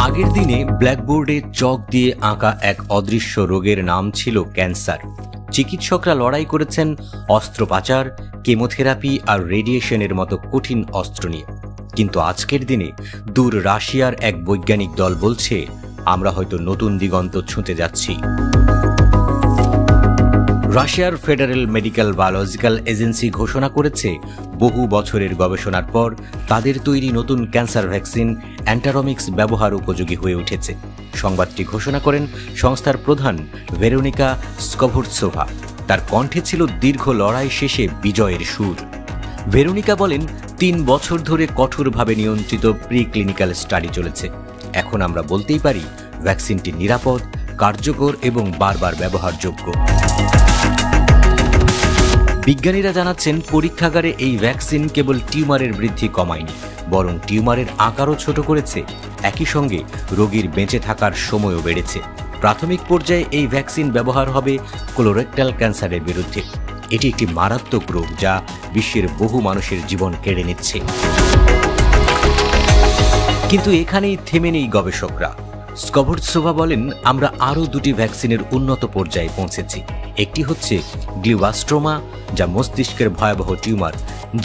আগের দিনে ব্ল্যাকবোর্ডে চক দিয়ে আঁকা এক অদৃশ্য রোগের নাম ছিল ক্যান্সার। চিকিৎসকরা লড়াই করেছেন অস্ত্রোপচার, কেমোথেরাপি আর রেডিয়েশনের মতো কঠিন অস্ত্র নিয়ে। কিন্তু আজকের দিনে দূর রাশিয়ার এক বৈজ্ঞানিক দল বলছে, আমরা হয়তো নতুন দিগন্ত ছুঁতে যাচ্ছি। রাশিয়ার ফেডারেল মেডিকেল বায়োলজিক্যাল এজেন্সি ঘোষণা করেছে, বহু বছরের গবেষণার পর তাদের তৈরি নতুন ক্যান্সার ভ্যাকসিন অ্যান্টারমিক্স ব্যবহার উপযোগী হয়ে উঠেছে। সংবাদটি ঘোষণা করেন সংস্থার প্রধান ভেরোনিকা স্কভোরৎসোভা। তার কণ্ঠে ছিল দীর্ঘ লড়াই শেষে বিজয়ের সুর। ভেরোনিকা বলেন, ৩ বছর ধরে কঠোরভাবে নিয়ন্ত্রিত প্রি ক্লিনিক্যাল স্টাডি চলেছে। এখন আমরা বলতেই পারি ভ্যাকসিনটি নিরাপদ, কার্যকর এবং বারবার ব্যবহারযোগ্য। বিজ্ঞানীরা জানাচ্ছেন, পরীক্ষাগারে এই ভ্যাকসিন কেবল টিউমারের বৃদ্ধি কমায়নি, বরং টিউমারের আকারও ছোট করেছে। একই সঙ্গে রোগীর বেঁচে থাকার সময়ও বেড়েছে। প্রাথমিক পর্যায়ে এই ভ্যাকসিন ব্যবহার হবে কোলোরেক্টাল ক্যান্সারের বিরুদ্ধে। এটি একটি মারাত্মক রোগ যা বিশ্বের বহু মানুষের জীবন কেড়ে নিচ্ছে। কিন্তু এখানেই থেমে নেই গবেষকরা। স্কভোরৎসোভা বলেন, আমরা আরও 2টি ভ্যাকসিনের উন্নত পর্যায়ে পৌঁছেছি। একটি হচ্ছে গ্লিওবাস্ট্রোমা, যা মস্তিষ্কের ভয়াবহ টিউমার,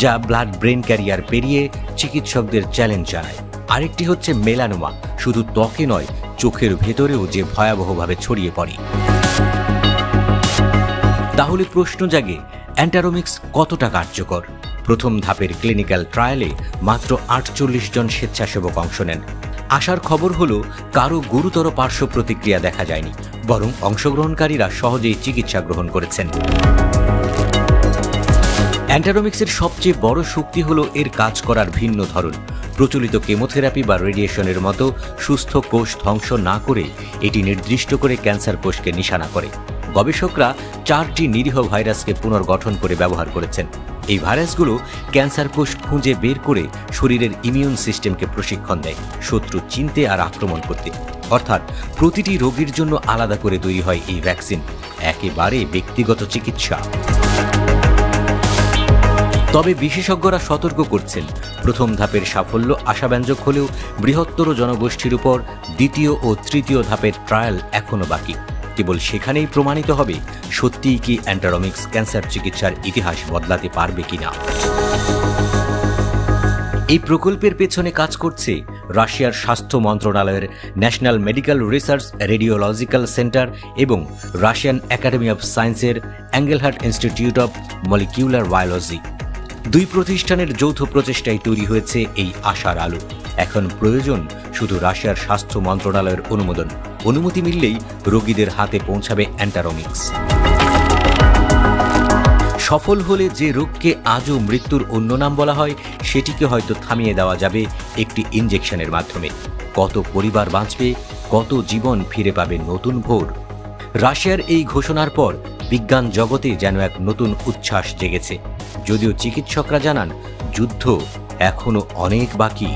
যা ব্লাড ব্রেন ক্যারিয়ার পেরিয়ে চিকিৎসকদের চ্যালেঞ্জ জানায়। আরেকটি হচ্ছে মেলানোমা, শুধু ত্বকে নয়, চোখের ভেতরেও যে ভয়াবহভাবে ছড়িয়ে পড়ে। তাহলে প্রশ্ন জাগে, অ্যান্টারমিক্স কতটা কার্যকর? প্রথম ধাপের ক্লিনিক্যাল ট্রায়ালে মাত্র 48 জন স্বেচ্ছাসেবক অংশ নেন। আশার খবর হলো, কারো গুরুতর পার্শ্ব প্রতিক্রিয়া দেখা যায়নি, বরং অংশগ্রহণকারীরা সহজেই চিকিৎসা গ্রহণ করেছেন। অ্যান্টারমিক্সের সবচেয়ে বড় শক্তি হলো এর কাজ করার ভিন্ন ধরন। প্রচলিত কেমোথেরাপি বা রেডিয়েশনের মতো সুস্থ কোষ ধ্বংস না করে এটি নির্দিষ্ট করে ক্যান্সার কোষকে নিশানা করে। গবেষকরা 4টি নিরীহ ভাইরাসকে পুনর্গঠন করে ব্যবহার করেছেন। এই ভাইরাসগুলো ক্যান্সার কোষ খুঁজে বের করে শরীরের ইমিউন সিস্টেমকে প্রশিক্ষণ দেয় শত্রু চিনতে আর আক্রমণ করতে। অর্থাৎ প্রতিটি রোগীর জন্য আলাদা করে তৈরি হয় এই ভ্যাকসিন, একেবারে ব্যক্তিগত চিকিৎসা। তবে বিশেষজ্ঞরা সতর্ক করছেন, প্রথম ধাপের সাফল্য আশাব্যঞ্জক হলেও বৃহত্তর জনগোষ্ঠীর উপর দ্বিতীয় ও তৃতীয় ধাপের ট্রায়াল এখনও বাকি। কেবল সেখানেই প্রমাণিত হবে সত্যিই কি অ্যান্টারমিক্স ক্যান্সার চিকিৎসার ইতিহাস বদলাতে পারবে কিনা। এই প্রকল্পের পেছনে কাজ করছে রাশিয়ার স্বাস্থ্য মন্ত্রণালয়ের national medical research radiological centre এবং রাশিয়ান একাডেমি অফ সায়েন্সের অ্যাঙ্গেলহার্ট ইনস্টিটিউট অফ মলিকিউলার বায়োলজি। 2 প্রতিষ্ঠানের যৌথ প্রচেষ্টায় তৈরি হয়েছে এই আশার আলো। এখন প্রয়োজন শুধু রাশিয়ার স্বাস্থ্য মন্ত্রণালয়ের অনুমোদন। অনুমতি মিললেই রোগীদের হাতে পৌঁছাবে অ্যান্টারমিক্স। সফল হলে যে রোগকে আজও মৃত্যুর অন্য নাম বলা হয়, সেটিকে হয়তো থামিয়ে দেওয়া যাবে একটি ইনজেকশনের মাধ্যমে। কত পরিবার বাঁচবে, কত জীবন ফিরে পাবে নতুন ভোর। রাশিয়ার এই ঘোষণার পর বিজ্ঞান জগতে যেন এক নতুন উচ্ছ্বাস জেগেছে। যদিও চিকিৎসকরা জানান, যুদ্ধ এখনো অনেক বাকি।